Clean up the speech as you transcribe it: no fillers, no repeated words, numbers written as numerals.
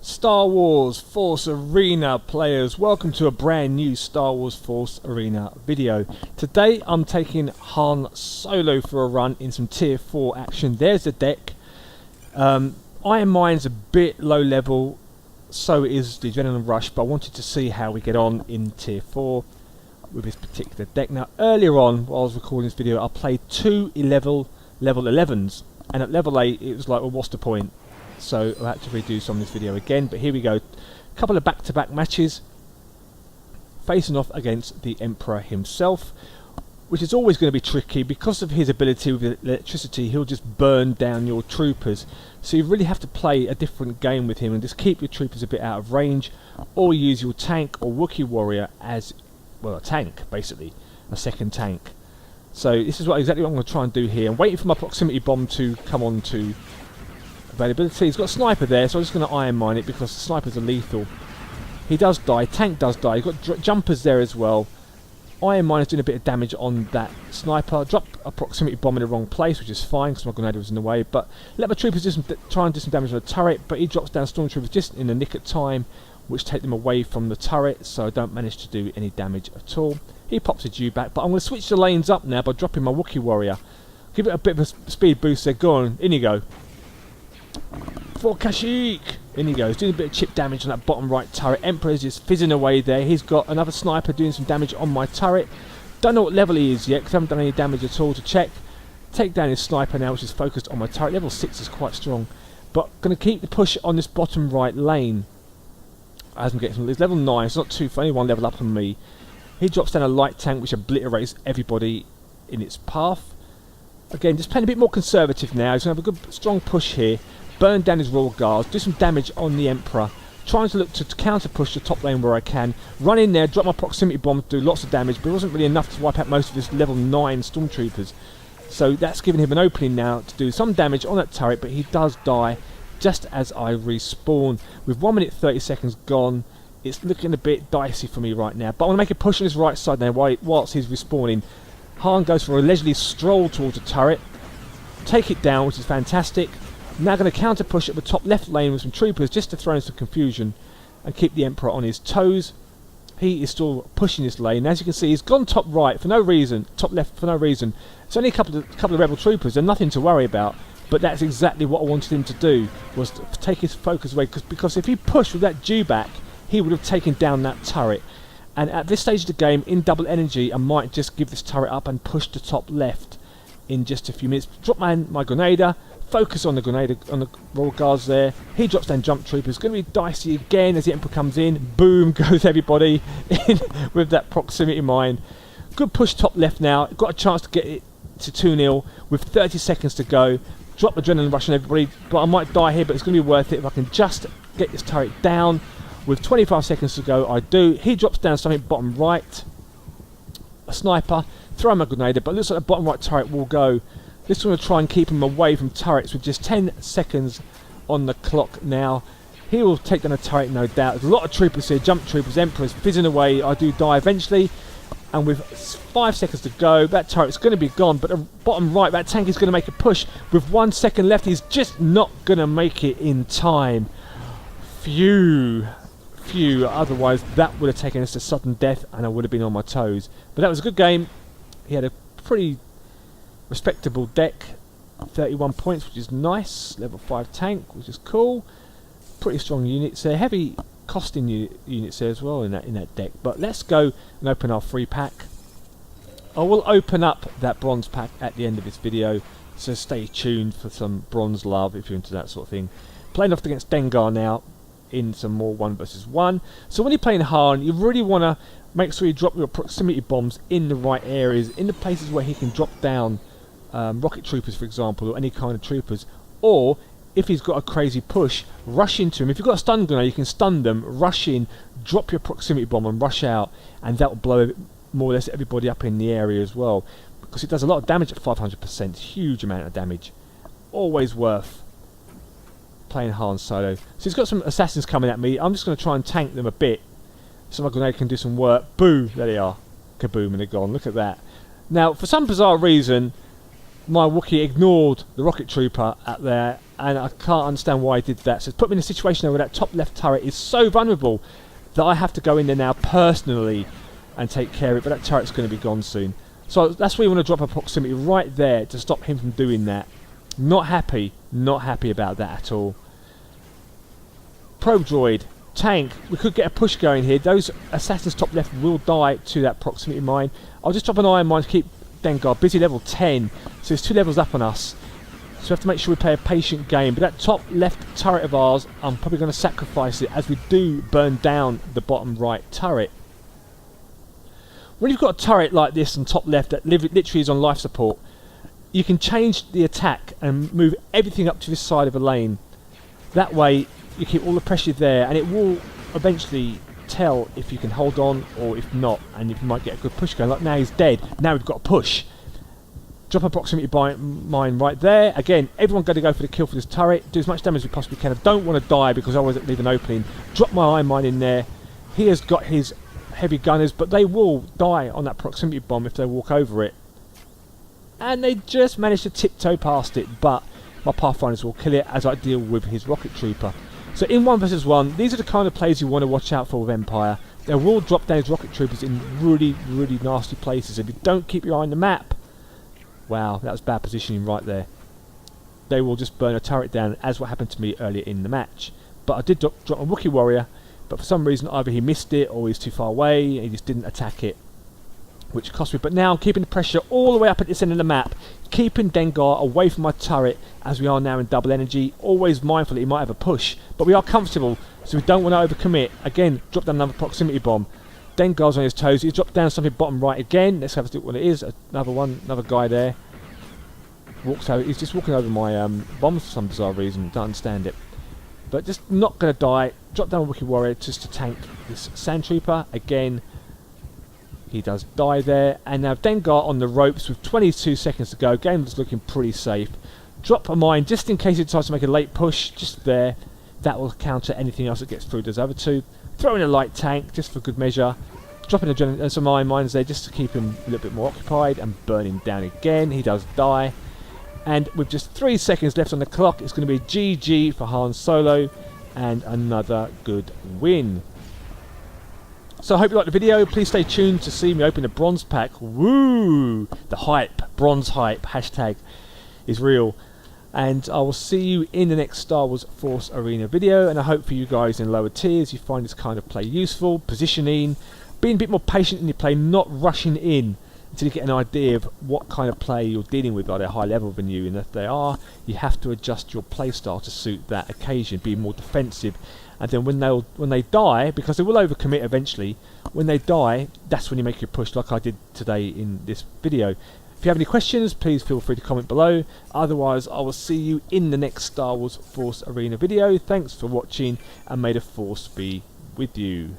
Star Wars Force Arena players, welcome to a brand new Star Wars Force Arena video. Today I'm taking Han Solo for a run in some tier 4 action. There's the deck. Iron Mine's a bit low level, so is the Adrenaline Rush, but I wanted to see how we get on in tier 4 with this particular deck. Now earlier on, while I was recording this video, I played two level 11s, and at level 8 it was like, well, what's the point? So I had to redo some of this video again, but here we go. A couple of back-to-back matches facing off against the Emperor himself, which is always going to be tricky because of his ability with electricity. He'll just burn down your troopers, so you really have to play a different game with him and just keep your troopers a bit out of range, or use your tank or Wookiee warrior as, well, a tank basically, a second tank. So this is exactly what I'm going to try and do here. I'm waiting for my proximity bomb to come on to availability. He's got a sniper there, so I'm just going to iron mine it because the snipers are lethal. He does die, tank does die, he's got jumpers there as well. Iron mine is doing a bit of damage on that sniper. Drop a proximity bomb in the wrong place, which is fine because my grenade was in the way, but let my troopers try and do some damage on the turret, but he drops down stormtroopers just in the nick of time, which take them away from the turret, so I don't manage to do any damage at all. He pops a dewback, but I'm going to switch the lanes up now by dropping my Wookiee warrior. Give it a bit of a speed boost there. Go on, in you go. For Kashyyyk! In he goes, doing a bit of chip damage on that bottom right turret. Emperor's just fizzing away there. He's got another sniper doing some damage on my turret. Don't know what level he is yet because I haven't done any damage at all to check. Take down his sniper now, which is focused on my turret. Level 6 is quite strong, but going to keep the push on this bottom right lane as I'm getting some. It's level 9, it's not too far, only one level up on me. He drops down a light tank which obliterates everybody in its path. Again, just playing a bit more conservative now. He's going to have a good strong push here. Burn down his Royal Guards, do some damage on the Emperor, trying to look to counter push the top lane where I can, run in there, drop my proximity bomb, do lots of damage, but it wasn't really enough to wipe out most of his level 9 stormtroopers. So that's giving him an opening now to do some damage on that turret, but he does die just as I respawn. With 1 minute 30 seconds gone, it's looking a bit dicey for me right now, but I want to make a push on his right side now whilst he's respawning. Han goes for a leisurely stroll towards the turret, take it down, which is fantastic. Now going to counter push at the top left lane with some troopers just to throw in some confusion and keep the Emperor on his toes. He is still pushing this lane. As you can see, he's gone top right for no reason, top left for no reason. It's only a couple of rebel troopers and nothing to worry about, but that's exactly what I wanted him to do, was to take his focus away, because if he pushed with that dewback, he would have taken down that turret. And at this stage of the game, in double energy, I might just give this turret up and push the top left in just a few minutes. Drop my Grenader, focus on the Grenader, on the Royal Guards there. He drops down jump troopers. It's going to be dicey again as the Emperor comes in. Boom goes everybody in with that proximity mine. Good push top left now. Got a chance to get it to 2-0 with 30 seconds to go. Drop Adrenaline Rush on everybody, but I might die here, but it's going to be worth it if I can just get this turret down. With 25 seconds to go, I do. He drops down something bottom right. A sniper. Throw him a Grenader, but it looks like the bottom right turret will go. This is going to try and keep him away from turrets with just 10 seconds on the clock now. He will take down a turret, no doubt. There's a lot of troopers here, jump troopers, Emperors fizzing away. I do die eventually. And with 5 seconds to go, that turret's going to be gone. But the bottom right, that tank is going to make a push. With 1 second left, he's just not going to make it in time. Phew. Otherwise that would have taken us to sudden death and I would have been on my toes. But that was a good game. He had a pretty respectable deck, 31 points, which is nice. Level 5 tank, which is cool. Pretty strong units there. Heavy costing units there as well in that deck. But let's go and open our free pack. I will open up that bronze pack at the end of this video, so stay tuned for some bronze love if you're into that sort of thing. Playing off against Dengar now in some more 1 versus 1. So when you're playing Han, you really want to make sure you drop your proximity bombs in the right areas, in the places where he can drop down rocket troopers, for example, or any kind of troopers. Or if he's got a crazy push, rush into him. If you've got a stun grenade, you can stun them, rush in, drop your proximity bomb and rush out, and that will blow more or less everybody up in the area as well, because it does a lot of damage at 500%, huge amount of damage. Always worth playing Han Solo. So he's got some assassins coming at me. I'm just going to try and tank them a bit so my grenade can do some work. Boo! There they are. Kaboom, and they're gone. Look at that. Now, for some bizarre reason, my Wookiee ignored the rocket trooper at there, and I can't understand why he did that. So it's put me in a situation where that top left turret is so vulnerable that I have to go in there now personally and take care of it, but that turret's going to be gone soon. So that's where you want to drop a proximity right there to stop him from doing that. Not happy about that at all. Probe droid, tank, we could get a push going here. Those assassins top left will die to that proximity mine. I'll just drop an iron mine to keep Dengar busy, level 10, so it's 2 levels up on us. So we have to make sure we play a patient game. But that top left turret of ours, I'm probably going to sacrifice it as we do burn down the bottom right turret. When you've got a turret like this on top left that literally is on life support, you can change the attack and move everything up to this side of the lane. That way you keep all the pressure there, and it will eventually tell if you can hold on or if not, and you might get a good push going. Like now he's dead, now we've got a push. Drop a proximity mine right there. Again, everyone got to go for the kill for this turret. Do as much damage as we possibly can. I don't want to die because I always leave an opening. Drop my iron mine in there. He has got his heavy gunners, but they will die on that proximity bomb if they walk over it. And they just managed to tiptoe past it, but my Pathfinders will kill it as I deal with his rocket trooper. So in 1 versus 1, these are the kind of plays you want to watch out for with Empire. They will drop down his rocket troopers in really nasty places. If you don't keep your eye on the map, wow, that was bad positioning right there. They will just burn a turret down, as what happened to me earlier in the match. But I did drop a Wookiee warrior, but for some reason either he missed it or he's too far away and he just didn't attack it, which cost me. But now I'm keeping the pressure all the way up at this end of the map, keeping Dengar away from my turret as we are now in double energy, always mindful that he might have a push, but we are comfortable, so we don't want to overcommit. Again, drop down another proximity bomb. Dengar's on his toes. He's dropped down something bottom right again. Let's have a look what it is. Another one, another guy there. Walks over. He's just walking over my bombs for some bizarre reason. Don't understand it. But just not going to die. Drop down a Wookiee warrior just to tank this sand trooper. Again, he does die there. And now Dengar on the ropes with 22 seconds to go. Game is looking pretty safe. Drop a mine just in case he decides to make a late push. Just there. That will counter anything else that gets through those other two. Throw in a light tank just for good measure. Dropping some iron mines there just to keep him a little bit more occupied and burn him down again. He does die. And with just 3 seconds left on the clock, it's going to be GG for Han Solo and another good win. So I hope you liked the video. Please stay tuned to see me open the bronze pack. Woo! The hype, bronze hype, hashtag is real. And I will see you in the next Star Wars Force Arena video. And I hope for you guys in lower tiers you find this kind of play useful. Positioning, being a bit more patient in your play, not rushing in until you get an idea of what kind of play you're dealing with. Are they high level than you? And if they are, you have to adjust your play style to suit that occasion. Be more defensive. And then when they die, because they will overcommit eventually, when they die, that's when you make your push, like I did today in this video. If you have any questions, please feel free to comment below. Otherwise, I will see you in the next Star Wars Force Arena video. Thanks for watching, and may the Force be with you.